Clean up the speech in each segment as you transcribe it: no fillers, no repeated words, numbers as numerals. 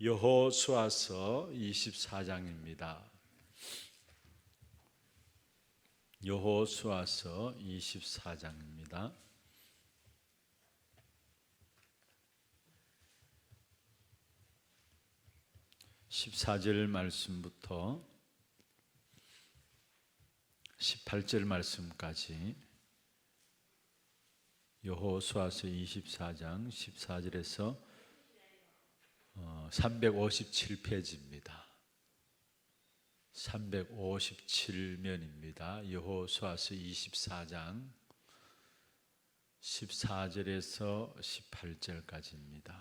여호수아서 24장입니다. 여호수아서 24장입니다. 14절 말씀부터 18절 말씀까지 여호수아서 24장 14절에서 357페이지입니다. 357면입니다. 여호수아서 24장 14절에서 18절까지입니다.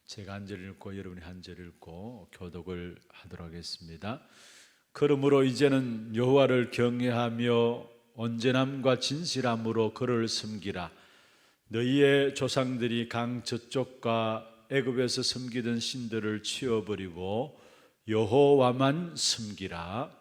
제가 한 절 읽고 여러분이 한 절 읽고 교독을 하도록 하겠습니다. 그러므로 이제는 여호와를 경외하며 온전함과 진실함으로 그를 섬기라. 너희의 조상들이 강 저쪽과 애굽에서 섬기던 신들을 치워버리고 여호와만 섬기라.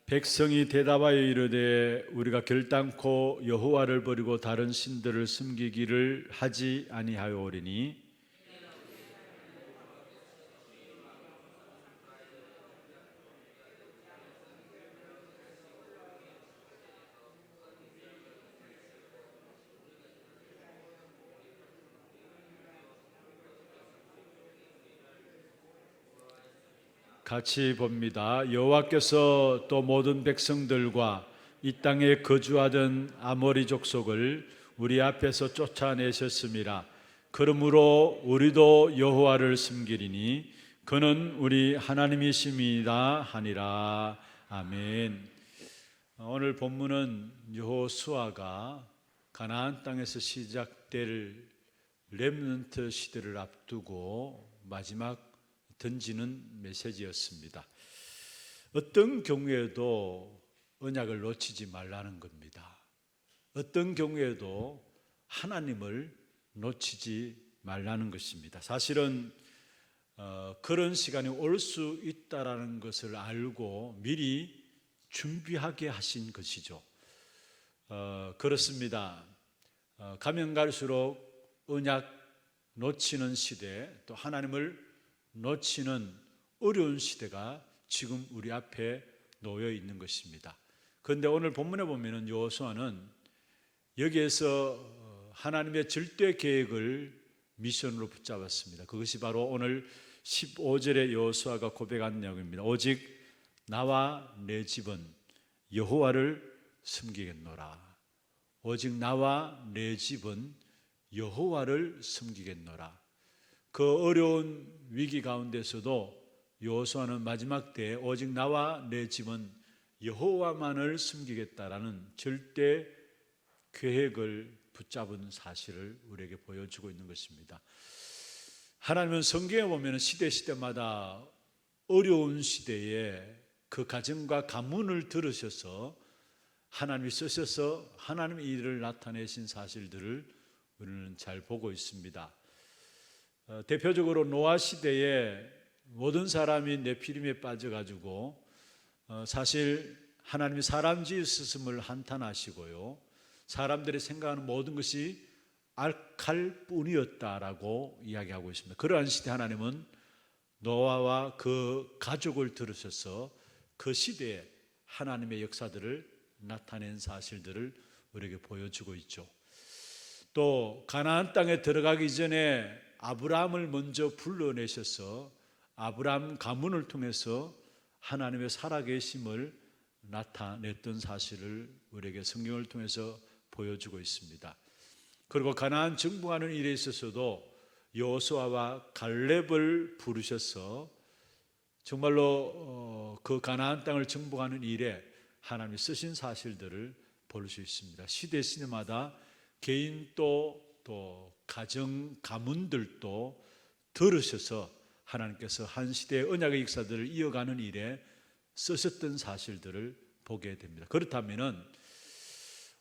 백성이 대답하여 이르되 우리가 결단코 여호와를 버리고 다른 신들을 섬기기를 하지 아니하오리니 같이 봅니다. 여호와께서 또 모든 백성들과 이 땅에 거주하던 아모리 족속을 우리 앞에서 쫓아내셨음이라. 그러므로 우리도 여호와를 섬기리니 그는 우리 하나님이심이다 하니라. 아멘. 오늘 본문은 여호수아가 가나안 땅에서 시작될 렘넌트 시대를 앞두고 마지막 던지는 메시지였습니다. 어떤 경우에도 언약을 놓치지 말라는 겁니다. 어떤 경우에도 하나님을 놓치지 말라는 것입니다. 사실은 그런 시간이 올 수 있다라는 것을 알고 미리 준비하게 하신 것이죠. 그렇습니다. 가면 갈수록 언약 놓치는 시대, 또 하나님을 놓치는 어려운 시대가 지금 우리 앞에 놓여 있는 것입니다. 그런데 오늘 본문에 보면은 여호수아는 여기에서 하나님의 절대 계획을 미션으로 붙잡았습니다. 그것이 바로 오늘 15절에 여호수아가 고백한 내용입니다. 오직 나와 내 집은 여호와를 섬기겠노라. 오직 나와 내 집은 여호와를 섬기겠노라. 그 어려운 위기 가운데서도 여호수아는 마지막 때에 오직 나와 내 집은 여호와만을 섬기겠다라는 절대 계획을 붙잡은 사실을 우리에게 보여주고 있는 것입니다. 하나님은 성경에 보면 시대마다 어려운 시대에 그 가정과 가문을 들으셔서 하나님이 쓰셔서 하나님의 일을 나타내신 사실들을 우리는 잘 보고 있습니다. 대표적으로 노아 시대에 모든 사람이 네피림에 빠져가지고 사실 하나님이 사람 지으셨음을 한탄하시고요, 사람들이 생각하는 모든 것이 악할 뿐이었다라고 이야기하고 있습니다. 그러한 시대 하나님은 노아와 그 가족을 들으셔서 그 시대에 하나님의 역사들을 나타낸 사실들을 우리에게 보여주고 있죠. 또 가나안 땅에 들어가기 전에 아브라함을 먼저 불러내셔서 아브라함 가문을 통해서 하나님의 살아계심을 나타냈던 사실을 우리에게 성경을 통해서 보여주고 있습니다. 그리고 가나안 정복하는 일에 있어서도 여호수아와 갈렙을 부르셔서 정말로 그 가나안 땅을 정복하는 일에 하나님이 쓰신 사실들을 볼 수 있습니다. 시대마다 개인도 또 가정 가문들도 들으셔서 하나님께서 한 시대의 언약의 역사들을 이어가는 일에 쓰셨던 사실들을 보게 됩니다. 그렇다면은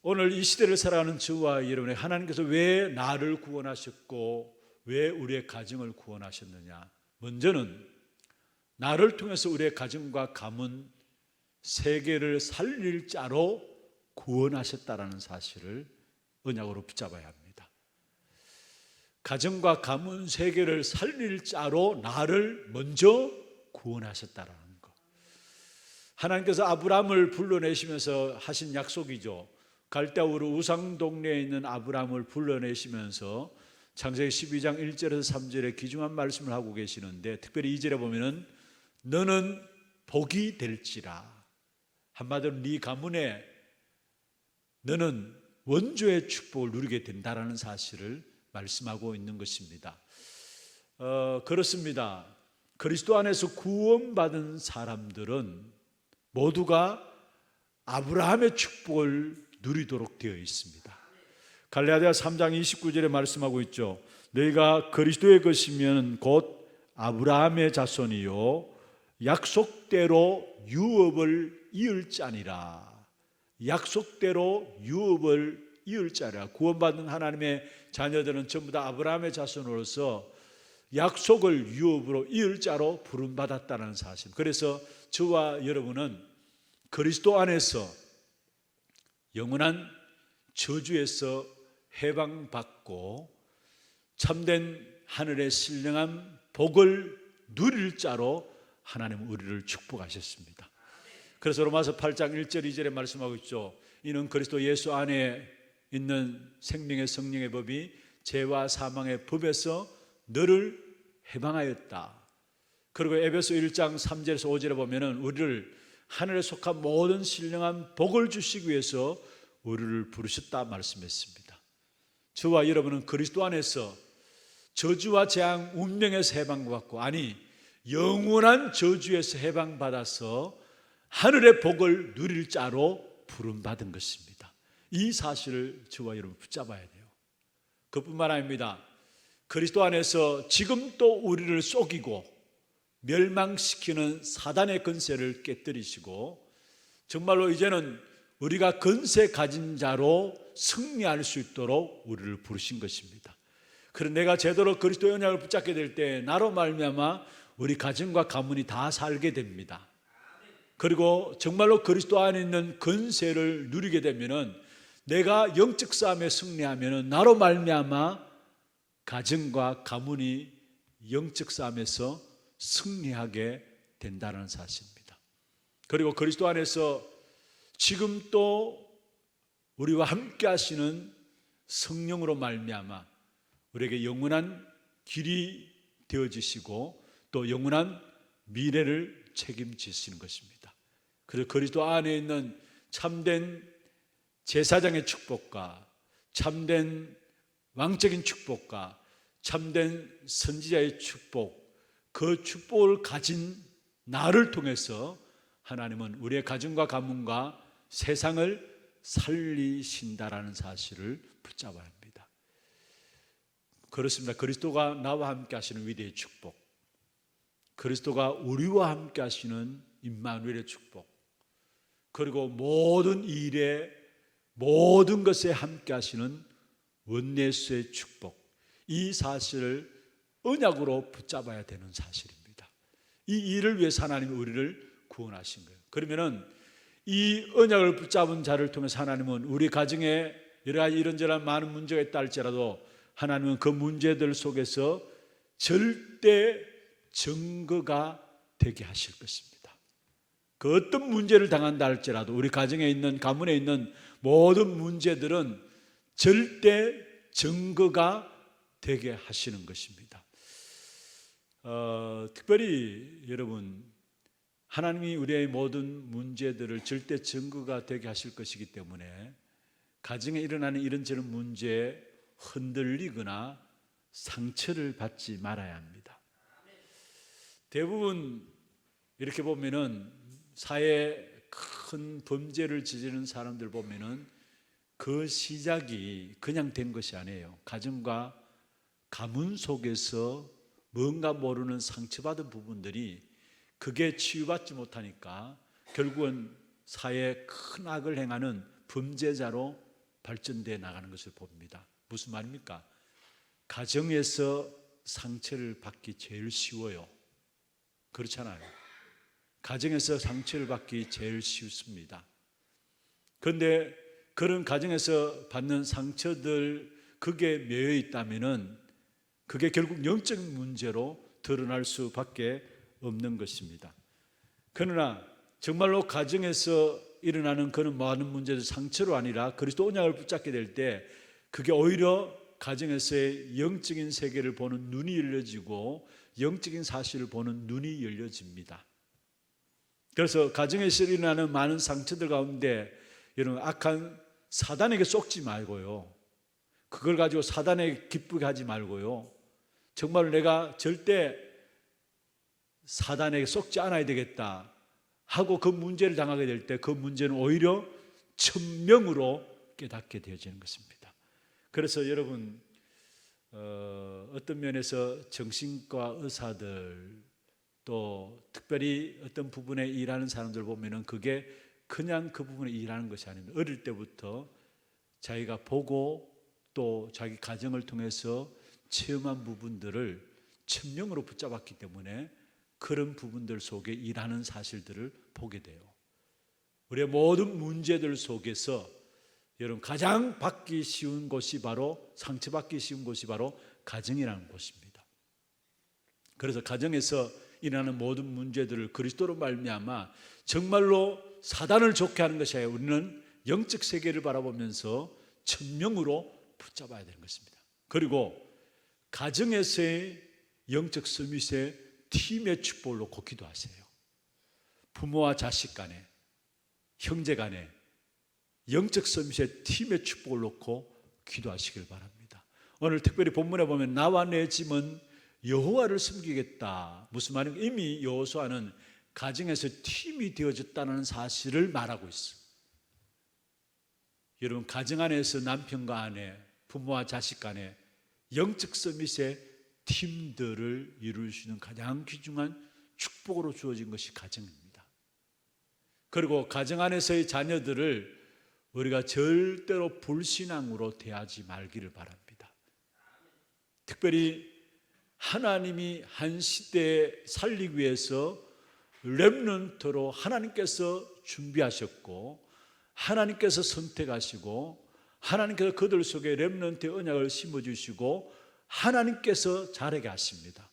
오늘 이 시대를 살아가는 저와 여러분의 하나님께서 왜 나를 구원하셨고 왜 우리의 가정을 구원하셨느냐? 먼저는 나를 통해서 우리의 가정과 가문, 세계를 살릴 자로 구원하셨다라는 사실을 언약으로 붙잡아야 합니다. 가정과 가문, 세계를 살릴 자로 나를 먼저 구원하셨다라는 것. 하나님께서 아브라함을 불러내시면서 하신 약속이죠. 갈대아 우르 우상 동네에 있는 아브라함을 불러내시면서 창세기 12장 1절에서 3절에 귀중한 말씀을 하고 계시는데, 특별히 2절에 보면은 너는 복이 될지라, 한마디로 네 가문에 너는 원조의 축복을 누리게 된다라는 사실을 말씀하고 있는 것입니다. 그렇습니다. 그리스도 안에서 구원받은 사람들은 모두가 아브라함의 축복을 누리도록 되어 있습니다. 갈라디아 3장 29절에 말씀하고 있죠. 너희가 그리스도의 것이면 곧 아브라함의 자손이요 약속대로 유업을 이을 자니라. 약속대로 유업을 이을 자라. 구원받은 하나님의 자녀들은 전부 다 아브라함의 자손으로서 약속을 유업으로 이을 자로 부름받았다는 사실. 그래서 저와 여러분은 그리스도 안에서 영원한 저주에서 해방받고 참된 하늘의 신령한 복을 누릴 자로 하나님은 우리를 축복하셨습니다. 그래서 로마서 8장 1절 2절에 말씀하고 있죠. 이는 그리스도 예수 안에 있는 생명의 성령의 법이 죄와 사망의 법에서 너를 해방하였다. 그리고 에베소 1장 3절에서 5절에 보면은 우리를 하늘에 속한 모든 신령한 복을 주시기 위해서 우리를 부르셨다 말씀했습니다. 저와 여러분은 그리스도 안에서 저주와 재앙 운명에서 해방받고, 아니 영원한 저주에서 해방받아서 하늘의 복을 누릴 자로 부름받은 것입니다. 이 사실을 저와 여러분 붙잡아야 돼요. 그뿐만 아닙니다. 그리스도 안에서 지금 또 우리를 속이고 멸망시키는 사단의 권세를 깨뜨리시고, 정말로 이제는 우리가 권세 가진 자로 승리할 수 있도록 우리를 부르신 것입니다. 그런데 내가 제대로 그리스도의 언약을 붙잡게 될 때 나로 말미암아 우리 가정과 가문이 다 살게 됩니다. 그리고 정말로 그리스도 안에 있는 권세를 누리게 되면은, 내가 영적 싸움에 승리하면은 나로 말미암아 가정과 가문이 영적 싸움에서 승리하게 된다는 사실입니다. 그리고 그리스도 안에서 지금 또 우리와 함께 하시는 성령으로 말미암아 우리에게 영원한 길이 되어지시고 또 영원한 미래를 책임지시는 것입니다. 그래서 그리스도 안에 있는 참된 제사장의 축복과 참된 왕적인 축복과 참된 선지자의 축복, 그 축복을 가진 나를 통해서 하나님은 우리의 가정과 가문과 세상을 살리신다라는 사실을 붙잡아야 합니다. 그렇습니다. 그리스도가 나와 함께 하시는 위대의 축복, 그리스도가 우리와 함께 하시는 임마누엘의 축복, 그리고 모든 일에 모든 것에 함께 하시는 원예수의 축복, 이 사실을 언약으로 붙잡아야 되는 사실입니다. 이 일을 위해서 하나님이 우리를 구원하신 거예요. 그러면은 이 언약을 붙잡은 자를 통해서 하나님은 우리 가정에 여러 가지 이런저런 많은 문제가 있다 할지라도 하나님은 그 문제들 속에서 절대 증거가 되게 하실 것입니다. 그 어떤 문제를 당한다 할지라도 우리 가정에 있는, 가문에 있는 모든 문제들은 절대 증거가 되게 하시는 것입니다. 특별히 여러분, 하나님이 우리의 모든 문제들을 절대 증거가 되게 하실 것이기 때문에 가정에 일어나는 이런저런 문제에 흔들리거나 상처를 받지 말아야 합니다. 대부분 이렇게 보면은 사회에 큰 범죄를 저지르는 사람들 보면은 그 시작이 그냥 된 것이 아니에요. 가정과 가문 속에서 뭔가 모르는 상처받은 부분들이 그게 치유받지 못하니까 결국은 사회에 큰 악을 행하는 범죄자로 발전되어 나가는 것을 봅니다. 무슨 말입니까? 가정에서 상처를 받기 제일 쉬워요. 그렇잖아요. 가정에서 상처를 받기 제일 쉽습니다. 그런데 그런 가정에서 받는 상처들 그게 매여 있다면은 그게 결국 영적인 문제로 드러날 수밖에 없는 것입니다. 그러나 정말로 가정에서 일어나는 그런 많은 문제들 상처로 아니라 그리스도 언약을 붙잡게 될 때 그게 오히려 가정에서의 영적인 세계를 보는 눈이 열려지고 영적인 사실을 보는 눈이 열려집니다. 그래서 가정에서 일어나는 많은 상처들 가운데 이런 악한 사단에게 속지 말고요. 그걸 가지고 사단에게 기쁘게 하지 말고요. 정말 내가 절대 사단에게 속지 않아야 되겠다 하고 그 문제를 당하게 될 때 그 문제는 오히려 천명으로 깨닫게 되어지는 것입니다. 그래서 여러분 어떤 면에서 정신과 의사들 또 특별히 어떤 부분에 일하는 사람들 보면은 그게 그냥 그 부분에 일하는 것이 아닙니다. 어릴 때부터 자기가 보고 또 자기 가정을 통해서 체험한 부분들을 천명으로 붙잡았기 때문에 그런 부분들 속에 일하는 사실들을 보게 돼요. 우리의 모든 문제들 속에서 여러분 가장 받기 쉬운 곳이 바로 상처받기 쉬운 곳이 바로 가정이라는 곳입니다. 그래서 가정에서 일어나는 모든 문제들을 그리스도로 말미암아 정말로 사단을 좋게 하는 것이 아니라 우리는 영적 세계를 바라보면서 천명으로 붙잡아야 되는 것입니다. 그리고 가정에서의 영적 서밋의 팀의 축복을 놓고 기도하세요. 부모와 자식 간에, 형제 간에 영적 서밋의 팀의 축복을 놓고 기도하시길 바랍니다. 오늘 특별히 본문에 보면 나와 내 집은 여호와를 섬기겠다. 무슨 말인가? 이미 여호수아는 가정에서 팀이 되어졌다는 사실을 말하고 있어요. 여러분 가정 안에서 남편과 아내, 부모와 자식 간에 영적 서밋의 팀들을 이룰 수 있는 가장 귀중한 축복으로 주어진 것이 가정입니다. 그리고 가정 안에서의 자녀들을 우리가 절대로 불신앙으로 대하지 말기를 바랍니다. 특별히 하나님이 한 시대에 살리기 위해서 렘넌트로 하나님께서 준비하셨고 하나님께서 선택하시고 하나님께서 그들 속에 렘넌트의 언약을 심어주시고 하나님께서 자라게 하십니다.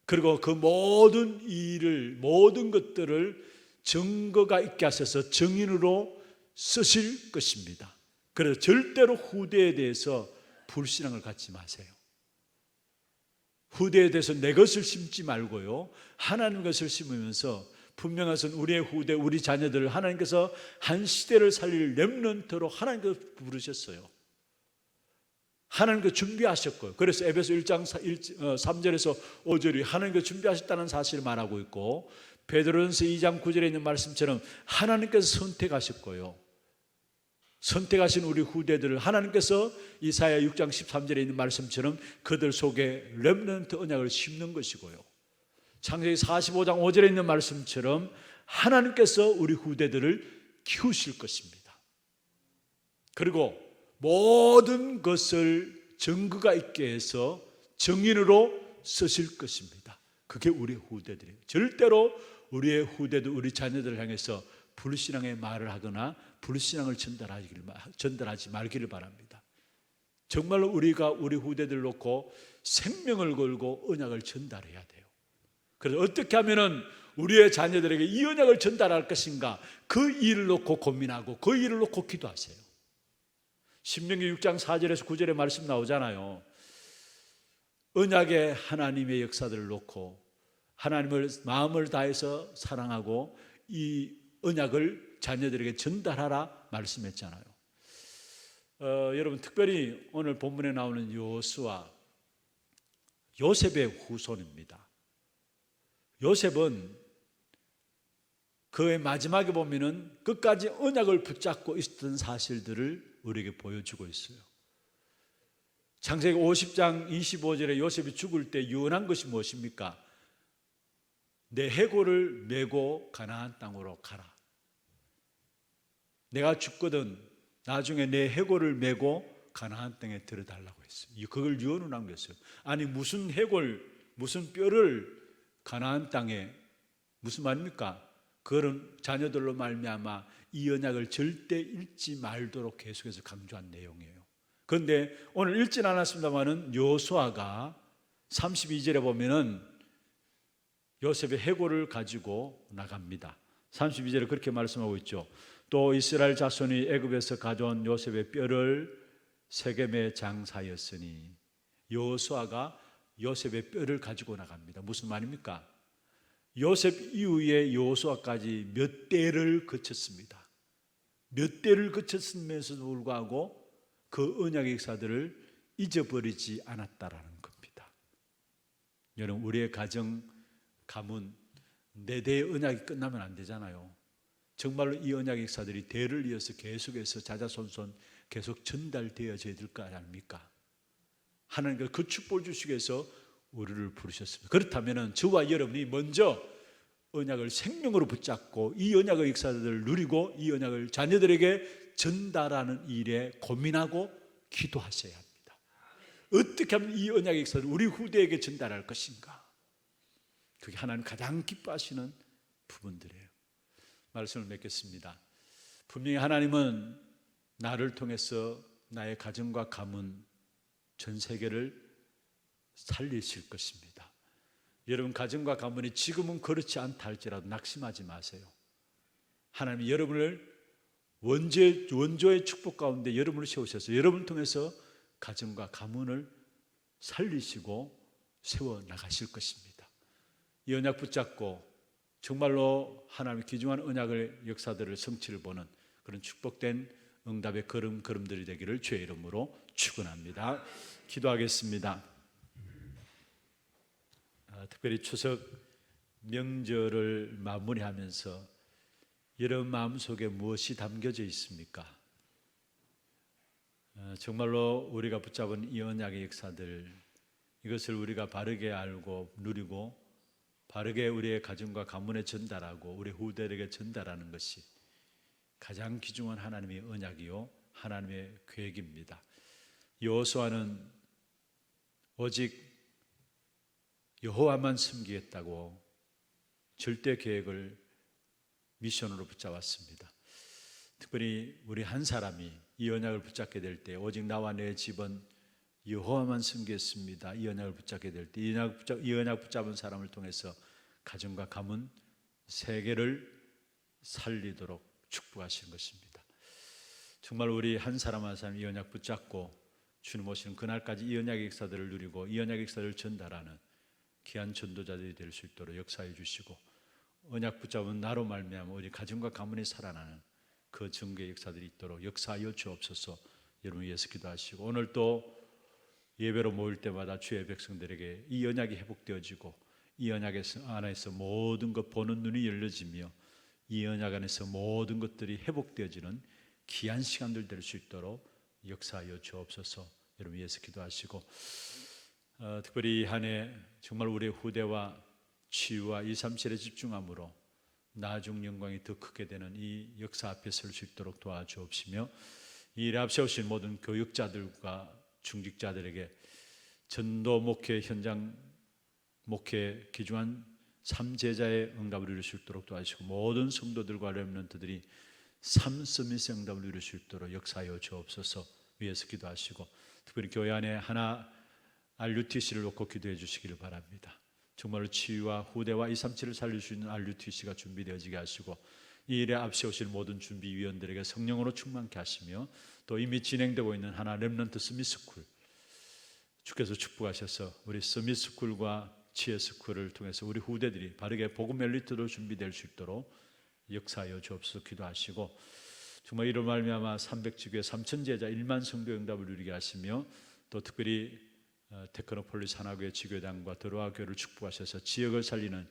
그리고 그 모든 일을 모든 것들을 증거가 있게 하셔서 증인으로 쓰실 것입니다. 그래서 절대로 후대에 대해서 불신앙을 갖지 마세요. 후대에 대해서 내 것을 심지 말고요 하나님 것을 심으면서 분명한 것은 우리의 후대, 우리 자녀들을 하나님께서 한 시대를 살릴 렘넌트로 하나님께서 부르셨어요. 하나님께서 준비하셨고요. 그래서 에베소 1장 3절에서 5절이 하나님께서 준비하셨다는 사실을 말하고 있고 베드로전서 2장 9절에 있는 말씀처럼 하나님께서 선택하셨고요. 선택하신 우리 후대들을 하나님께서 이사야 6장 13절에 있는 말씀처럼 그들 속에 렘넌트 언약을 심는 것이고요. 창세기 45장 5절에 있는 말씀처럼 하나님께서 우리 후대들을 키우실 것입니다. 그리고 모든 것을 증거가 있게 해서 증인으로 쓰실 것입니다. 그게 우리의 후대들이에요. 절대로 우리의 후대도 우리 자녀들을 향해서 불신앙의 말을 하거나 불신앙을 전달하지 말기를 바랍니다. 정말로 우리가 우리 후대들 놓고 생명을 걸고 언약을 전달해야 돼요. 그래서 어떻게 하면은 우리의 자녀들에게 이 언약을 전달할 것인가 그 일을 놓고 고민하고 그 일을 놓고 기도하세요. 신명기 6장 4절에서 9절의 말씀 나오잖아요. 언약의 하나님의 역사들을 놓고 하나님을 마음을 다해서 사랑하고 이 언약을 자녀들에게 전달하라 말씀했잖아요. 여러분 특별히 오늘 본문에 나오는 여호수아 요셉의 후손입니다. 요셉은 그의 마지막에 보면은 끝까지 언약을 붙잡고 있었던 사실들을 우리에게 보여주고 있어요. 창세기 50장 25절에 요셉이 죽을 때 유언한 것이 무엇입니까? 내 해골을 메고 가나안 땅으로 가라. 내가 죽거든 나중에 내 해골을 메고 가나안 땅에 들어달라고 했어요. 그걸 유언을 남겼어요. 아니 무슨 해골, 무슨 뼈를 가나안 땅에, 무슨 말입니까? 그런 자녀들로 말미암아 이 언약을 절대 잃지 말도록 계속해서 강조한 내용이에요. 그런데 오늘 읽진 않았습니다만은 여호수아가 32절에 보면은 요셉의 해골을 가지고 나갑니다. 32절에 그렇게 말씀하고 있죠. 또 이스라엘 자손이 애굽에서 가져온 요셉의 뼈를 세겜에 장사하였으니, 여호수아가 요셉의 뼈를 가지고 나갑니다. 무슨 말입니까? 요셉 이후에 여호수아까지 몇 대를 거쳤습니다. 몇 대를 거쳤음에도 불구하고 그 언약의 역사들을 잊어버리지 않았다라는 겁니다. 여러분, 우리의 가정, 가문, 네 대의 언약이 끝나면 안 되잖아요. 정말로 이 언약의 역사들이 대를 이어서 계속해서 자자손손 계속 전달되어져야 될 거 아닙니까? 하나님께서 그 축복을 주시기 위해서 우리를 부르셨습니다. 그렇다면 저와 여러분이 먼저 언약을 생명으로 붙잡고 이 언약의 역사들을 누리고 이 언약을 자녀들에게 전달하는 일에 고민하고 기도하셔야 합니다. 어떻게 하면 이 언약의 역사를 우리 후대에게 전달할 것인가? 그게 하나님 가장 기뻐하시는 부분들이에요. 말씀을 맺겠습니다. 분명히 하나님은 나를 통해서 나의 가정과 가문, 전 세계를 살리실 것입니다. 여러분 가정과 가문이 지금은 그렇지 않다 할지라도 낙심하지 마세요. 하나님이 여러분을 원조의 축복 가운데 여러분을 세우셔서 여러분을 통해서 가정과 가문을 살리시고 세워나가실 것입니다. 이 언약 붙잡고 정말로 하나님의 귀중한 언약의 역사들을 성취를 보는 그런 축복된 응답의 걸음들이 되기를 주의 이름으로 축원합니다. 기도하겠습니다. 특별히 추석 명절을 마무리하면서 여러분 마음속에 무엇이 담겨져 있습니까? 정말로 우리가 붙잡은 이 언약의 역사들, 이것을 우리가 바르게 알고 누리고 바르게 우리의 가정과 가문에 전달하고 우리 후대에게 전달하는 것이 가장 귀중한 하나님의 언약이요 하나님의 계획입니다. 여호수아는 오직 여호와만 섬기겠다고 절대 계획을 미션으로 붙잡았습니다. 특별히 우리 한 사람이 이 언약을 붙잡게 될 때 오직 나와 내 집은 여호와만 섬기겠습니다. 이 언약을 붙잡게 될 때 이 언약 붙잡은 사람을 통해서 가정과 가문, 세계를 살리도록 축복하시는 것입니다. 정말 우리 한 사람 한 사람 이 언약 붙잡고 주님 오시는 그날까지 이 언약의 역사들을 누리고 이 언약의 역사를 전달하는 귀한 전도자들이 될 수 있도록 역사해 주시고 언약 붙잡은 나로 말미암아 우리 가정과 가문이 살아나는 그 증거의 역사들이 있도록 역사하여 주옵소서. 여러분 위해서 기도하시고 오늘 또 예배로 모일 때마다 주의 백성들에게 이 언약이 회복되어지고 이 언약 안에서 모든 것 보는 눈이 열려지며 이 언약 안에서 모든 것들이 회복되어지는 귀한 시간들 될 수 있도록 역사하여 주옵소서. 여러분 위해서 기도하시고 특별히 한 해 정말 우리의 후대와 치유와 237에 집중함으로 나중 영광이 더 크게 되는 이 역사 앞에 설 수 있도록 도와주옵시며 이 일에 앞세우신 모든 교육자들과 중직자들에게 전도 목회 현장 목회 귀중한 삼제자의 응답을 이룰 수 있도록 도와주시고 모든 성도들과 렘넌트들이 삼서밋의 응답을 이룰 수 있도록 역사하여 주옵소서. 위에서 기도하시고 특별히 교회 안에 하나 RUTC를 놓고 기도해 주시기를 바랍니다. 정말로 치유와 후대와 237을 살릴 수 있는 RUTC가 준비되어지게 하시고 이 일에 앞세우실 모든 준비위원들에게 성령으로 충만케 하시며 또 이미 진행되고 있는 하나 렘넌트 서밋스쿨 주께서 축복하셔서 우리 서밋스쿨과 지혜스쿨을 통해서 우리 후대들이 바르게 복음 엘리트로 준비될 수 있도록 역사하여 주옵소서. 기도하시고 정말 이로 말미암아 300지교회 3000제자 1만 성도 응답을 누리게 하시며 또 특별히 테크노폴리스 하나교회 지교단과 드로아 교회를 축복하셔서 지역을 살리는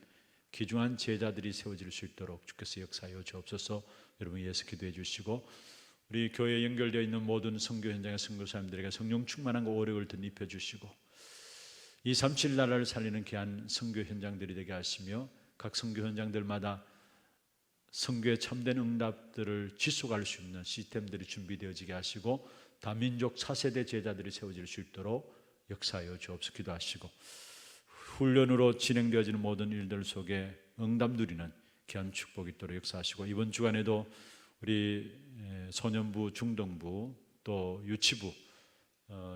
귀중한 제자들이 세워질 수 있도록 주께서 역사하여 주옵소서. 여러분 위해서 기도해 주시고 우리 교회에 연결되어 있는 모든 선교 현장의 선교사님들에게 성령 충만한 오력을 덧입혀 주시고 237 나라를 살리는 귀한 선교 현장들이 되게 하시며 각 선교 현장들마다 선교의 참된 응답들을 지속할 수 있는 시스템들이 준비되어지게 하시고 다민족 차세대 제자들이 세워질 수 있도록 역사하여 주옵소서. 기도하시고 훈련으로 진행되어지는 모든 일들 속에 응답 누리는 귀한 축복이 있도록 역사하시고 이번 주간에도 우리 소년부, 중등부 또 유치부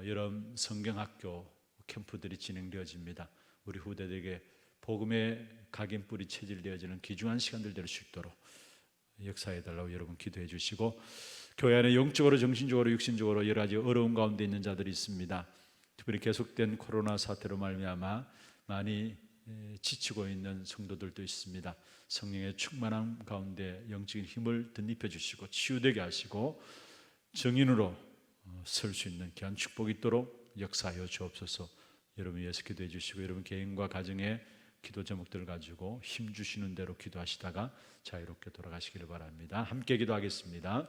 여러 성경학교 캠프들이 진행되어집니다. 우리 후대들에게 복음의 각인뿌리 체질되어지는 귀중한 시간들 될 수 있도록 역사해달라고 여러분 기도해 주시고 교회 안에 영적으로 정신적으로 육신적으로 여러 가지 어려운 가운데 있는 자들이 있습니다. 특별히 계속된 코로나 사태로 말미암아 많이 지치고 있는 성도들도 있습니다. 성령의 충만함 가운데 영적인 힘을 덧입혀 주시고 치유되게 하시고 정인으로 설 수 있는 귀한 축복이 있도록 역사하여 주옵소서. 여러분 위해서 기도해 주시고 여러분 개인과 가정의 기도 제목들을 가지고 힘 주시는 대로 기도하시다가 자유롭게 돌아가시기를 바랍니다. 함께 기도하겠습니다.